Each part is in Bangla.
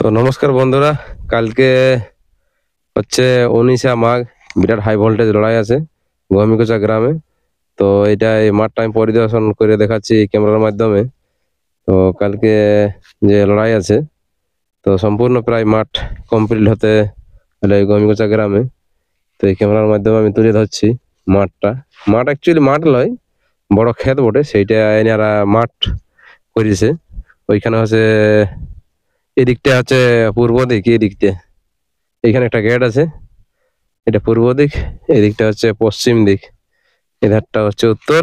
তো নমস্কার বন্ধুরা, কালকে হচ্ছে 19 মাঘ। বিরাট হাই ভোল্টেজ লড়াই আছে গহমিকোচা গ্রামে। তো এটা এই মাঠটা আমি পরিদর্শন করে দেখাচ্ছি ক্যামেরার মাধ্যমে। তো কালকে যে লড়াই আছে, তো সম্পূর্ণ প্রায় মাঠ কমপ্লিট হতে হলো এই গহমিকোচা গ্রামে। তো এই ক্যামেরার মাধ্যমে আমি তুলে ধরছি মাঠটা। মাঠ অ্যাকচুয়ালি মাঠ নয়, বড় ক্ষেত বটে, সেইটা এনারা মাঠ করেছে। ওইখানে হচ্ছে এদিকটা হচ্ছে পূর্ব দিক, এদিকটা এখানে একটা গেট আছে, এটা পূর্ব দিক, এদিকটা হচ্ছে পশ্চিম দিক, এধারটা হচ্ছে উত্তর,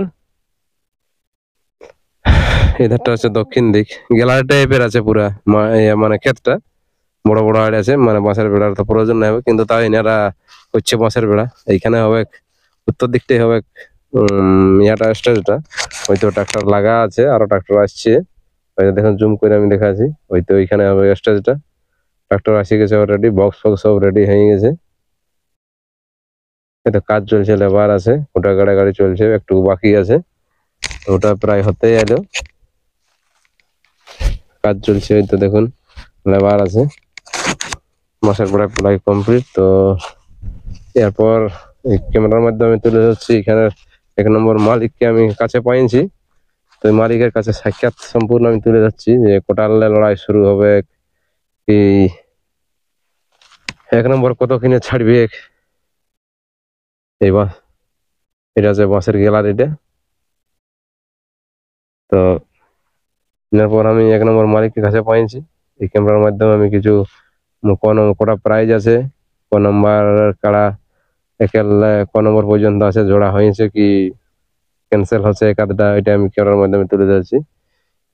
এধারটা হচ্ছে দক্ষিণ দিক। গ্যালারি টাইপের আছে পুরা মানে ক্ষেতটা বড় বড় আড়ে আছে, মানে বাঁশের বেড়ার তো প্রয়োজন নাই হবে, কিন্তু তাও এনারা হচ্ছে বাঁশের বেড়া। এইখানে হবে উত্তর দিকটাই হবে ইয়াটা স্টেজটা। হয়তো ট্রাক্টর লাগা আছে, আরো ট্রাক্টর আসছে, হয়তো দেখুন জুম করে আমি দেখাচ্ছি। হয়তো ওইখানে হবে স্টেজটা, ট্রাক্টর আসে গেছে অলরেডি, বক্স ফক্স সব রেডি হয়ে গেছে। এটা কাজ চলছে, লেবার আছে, ওটা গাড়ি চলছে, একটু বাকি আছে, ওটা প্রায় হতে এলো। কাজ চলছে, ওই তো দেখুন লেবার আছে, মাসের প্রায় কমপ্লিট। তো এরপর এই ক্যামেরার মাধ্যমে তুলে ধরছি এখানে 1 নম্বর মালিককে আমি কাছে পাইছি। তো মালিকের কাছে সাক্ষাৎ সম্পূর্ণ আমি তুলে ধরছি যে কোটালে লড়াই শুরু হবে, কি 1 নম্বর কত কিনে ছাড়বে। এইবার এটা হচ্ছে বাঁশের গ্যালারিটা। তো এরপর আমি 1 নম্বর মালিকের কাছে পাইছি। এই ক্যামেরার মাধ্যমে আমি কিছু কটা প্রাইজ আছে, ক নম্বর কাড়া একেল ক নম্বর পর্যন্ত আছে, জোড়া হয়েছে কি ক্যান্সেল হচ্ছে একাধটা, এটা আমি ক্যামেরার মাধ্যমে তুলে ধরছি,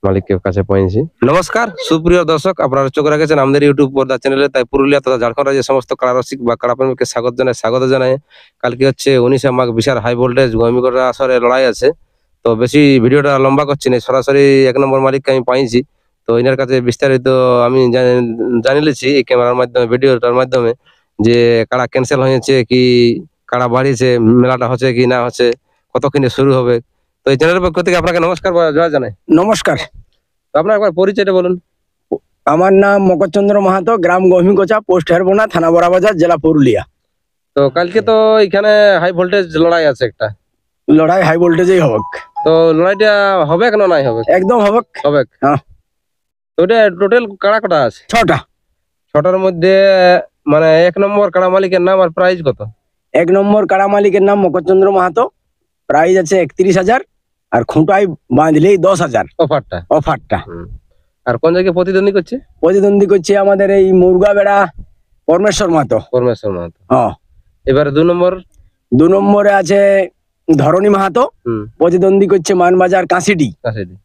মালিকের কাছে পাইছি। নমস্কার সুপ্রিয় দর্শক, আপনারা চোখ রাখেছেন আমাদের ইউটিউব পর্দা চ্যানেলে। তাই পুরুলিয়া তথা ঝাড়খণ্ড রাজ্যের সমস্ত কাড়া রসিক বা কাড়া প্রেমীকে স্বাগত জানাই। কালকে হচ্ছে 19 মাঘ, বিশাল হাই ভোল্টেজ গহমিকোচা আসরে লড়াই আছে। তো বেশি ভিডিওটা লম্বা করছি না, সরাসরি 1 নম্বর মালিককে আমি পাইছি। তো এনার কাছে বিস্তারিত আমি জানিয়েছি এই ক্যামেরার মাধ্যমে, ভিডিওটার মাধ্যমে, যে কাড়া ক্যান্সেল হয়েছে কি কাড়া বাড়িয়েছে, মেলাটা হচ্ছে কি না হচ্ছে, কতক্ষণে শুরু হবে। তো এই চ্যানেলের পক্ষ থেকে আপনাকে নমস্কার বা জয় জানাই। নমস্কার। তো আপনার একবার পরিচয়টা বলুন। আমার নাম মকরচন্দ্র মাহাতো, গ্রাম গহমিকোচা, পোস্ট হেরবোনা, থানা বড়াবাজার, জেলা পুরুলিয়া। তো কালকে তো এখানে হাই ভোল্টেজ লড়াই আছে একটা। লড়াই হাই ভোল্টেজেই হবেক। তো লড়াইটা হবে কেন নাই হবে? একদম হবেক। হবে। হ্যাঁ। তো ওটা টোটাল কাড়া কটা আছে? 6টা। 6টার মধ্যে মানে 1 নম্বর কাড়া মালিকের নাম আর প্রাইস কত? 1 নম্বর কাড়া মালিকের নাম মকরচন্দ্র মাহাতো, প্রাইজ আছে 31,000, আর খুঁটাই বাঁধলেই 10,000 অফারটা। আর কোন জায়গায় প্রতিদ্বন্দ্বী করছে? প্রতিদ্বন্দ্বী করছে আমাদের এই মুরগা বেড়া পরমেশ্বর মাহাতো। হ্যাঁ। এবারে 2 নম্বর? 2 নম্বরে আছে ধরণী মাহাতো, প্রতিদ্বন্দ্বী করছে মানবাজার কাশিডি।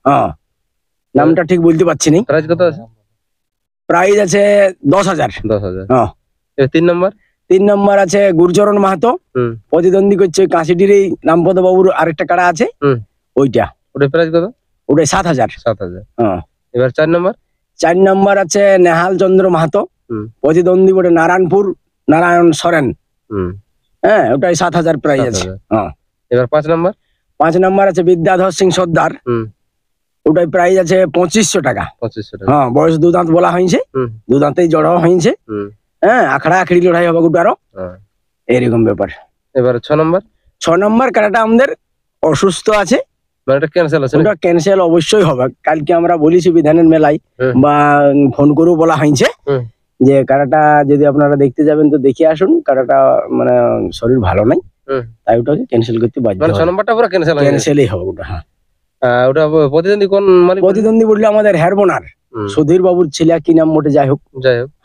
হ্যাঁ, নামটা ঠিক বলতে পারছি না। প্রাইস কত আছে? প্রাইজ আছে 10,000। হ্যাঁ। 3 নম্বর? 3 নম্বর আছে গুরুচরণ মাহাতো, প্রতিদ্বন্দ্বী করছে কাশিডির এই রামপদ বাবুর আরেকটা কাড়া আছে, ওইটা। ওটার প্রাইস কত? ওটাই 7,000। হ্যাঁ। এবার 4 নম্বর? 4 নম্বর আছে নেহাল চন্দ্র মাহাতো, প্রতিদ্বন্দ্বী বটে নারায়ণপুর নারায়ণ সরেন। হ্যাঁ, ওটাই 7,000 প্রাইজ আছে। হ্যাঁ। এবার 5 নম্বর? 5 নম্বর আছে বিদ্যাধর সিং সর্দার, ওটাই প্রাইজ আছে 2500 টাকা। হ্যাঁ, বয়স 2 দাঁত বলা হয়েছে, 2 দাঁতেই জড় হয়েছে। হ্যাঁ, আখড়া আখড়ি লড়াই হবে ওটারও, এরকম ব্যাপার। এবার 6 নম্বর? 6 নম্বর কাড়াটা আমাদের অসুস্থ আছে, ওটা ক্যান্সেল আছে। ওটা ক্যান্সেল অবশ্যই হবে। কালকে আমরা বলেছি বিধানের মেলায়, বা ফোন করেও বলা হয়েছে যে কাড়াটা যদি আপনারা দেখতে যাবেন তো দেখে আসুন, কাড়াটা মানে শরীর ভালো নাই, তাই ওটাকে ক্যান্সেল করতে বাধ্য। 6 নম্বরটা পুরো ক্যান্সেলই হবে ওটা। হ্যাঁ। ওটা প্রতিদ্বন্দ্বী কোন মালিক? প্রতিদ্বন্দ্বী বললে আমাদের হেরবোনার সুধীর বাবুর ছেলে, কি নাম মোটে, যাই হোক।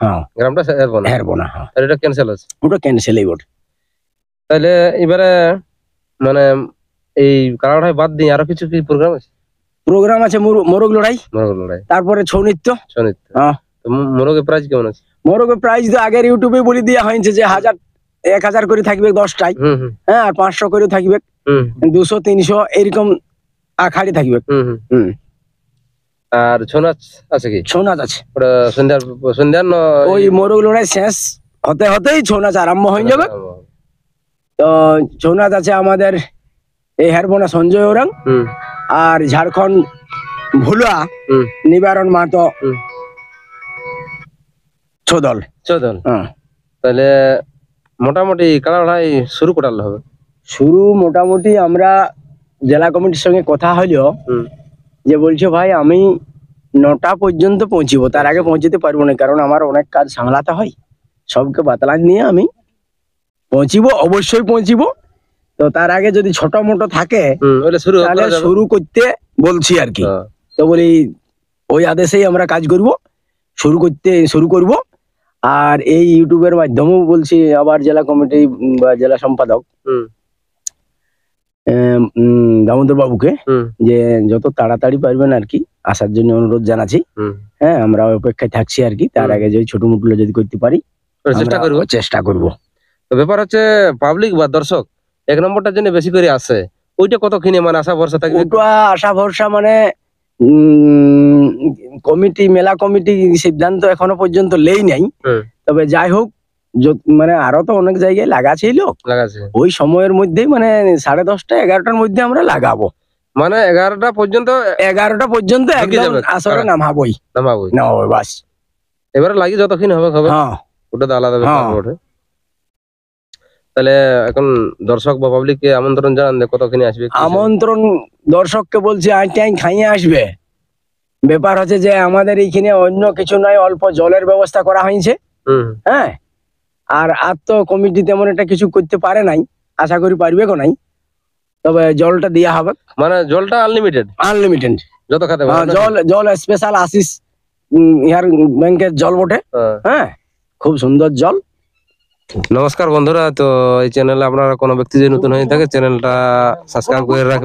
হ্যাঁ, গ্রামটা হেরবোনা। হ্যাঁ, এটা ক্যান্সেল আছে, ওটা ক্যান্সেলই বটে। তাহলে এবারে মানে এই কাড়াটাই বাদ দিয়ে আরো কিছু কি প্রোগ্রাম আছে? প্রোগ্রাম আছে মোরগ লড়াই, তারপরে ছৌ নৃত্য। হ্যাঁ। মোরগের প্রাইস কেমন আছে? মোরগের প্রাইস তো আগের ইউটিউবে বলে দেওয়া হয়েছে যে 1,000 করে থাকবে 10টায়। হ্যাঁ, আর 500 করে থাকবে, 200 300 এরকম আখাড়ি থাকবে। আর ছৌ নাচ আছে কি? ছৌ নাচ আছে, ওটা সন্ধ্যার ওই মোরগ লড়াই শেষ হতেই ছৌ নাচ আরম্ভ হয়ে যাবে। তো ছৌ নাচ আছে আমাদের এই হেরবোনা সঞ্জয় ওরাং, আর ঝাড়খণ্ড ভুলুয়া নিবারণ মাহাতো, দল। 6 দল। হ্যাঁ, তাহলে মোটামুটি কাড়া লড়াই শুরু করালে হবে। শুরু মোটামুটি আমরা জেলা কমিটির সঙ্গে কথা হইলো, যে বলছে ভাই আমি 9টা পর্যন্ত পৌঁছিব, তার আগে পৌঁছতে পারবো না, কারণ আমার অনেক কাজ সামলাতে হয়, সবকে বাতলান নিয়ে আমি পৌঁছিব, অবশ্যই পৌঁছিব। তো তার আগে যদি ছোট মোটো থাকে ওটা শুরু তাহলে করা যাবে। শুরু করতে বলছি আর কি। হ্যাঁ। তো বলি ওই আদেশেই আমরা কাজ করব, শুরু করব। আর এই ইউটিউবের মাধ্যমেও বলছি আবার জেলা কমিটি বা জেলা সম্পাদক দামোদর বাবুকে যে যত তাড়াতাড়ি পারবেন আর কি আসার জন্য অনুরোধ জানাচ্ছি। হ্যাঁ, আমরা অপেক্ষায় থাকছি আর কি, তার আগে যদি ছোট মোটো যদি করতে পারি চেষ্টা করব। তো ব্যাপার হচ্ছে পাবলিক বা দর্শক 1 নম্বরটার জন্য বেশি করে আসে, ওইটা কতখানি মানে আশা ভরসা থাকবে? ওটা আশা ভরসা মানে কমিটি, মেলা কমিটি সিদ্ধান্ত এখনো পর্যন্ত লেই নাই। তবে যাই হোক, মানে আরো তো অনেক জায়গায় লাগাছিল, ওই সময়ের মধ্যেই মানে 10:30 11টার মধ্যে আমরা লাগাবো, মানে 11টা পর্যন্ত একদম আসরে নামাবই বাস। এবারে লাগি যতক্ষণ হবে ওটা তো আলাদা ব্যাপার বটে। তাহলে এখন দর্শক বা পাবলিককে আমন্ত্রণ জানান যে কতখানি আসবে। আমন্ত্রণ দর্শককে বলছি আইন খাইয়ে আসবে। ব্যাপার হচ্ছে যে আমাদের এইখানে অন্য কিছু নয়, অল্প জলের ব্যবস্থা করা হয়েছে। হ্যাঁ, আর তো কমিটি তেমন একটা কিছু করতে পারে নাই, আশা করি পারবে কো নাই, তবে জলটা দেওয়া হবে। মানে জলটা আনলিমিটেড যত খাতে জল স্পেশাল আসিস ইহার ব্যাংকের জল বটে। হ্যাঁ, খুব সুন্দর জল। নমস্কার বন্ধুরা, তো এই চ্যানেলে আপনারা কোনো ব্যক্তি যদি নতুন হয়ে থাকে চ্যানেলটা সাবস্ক্রাইব করে রাখবেন।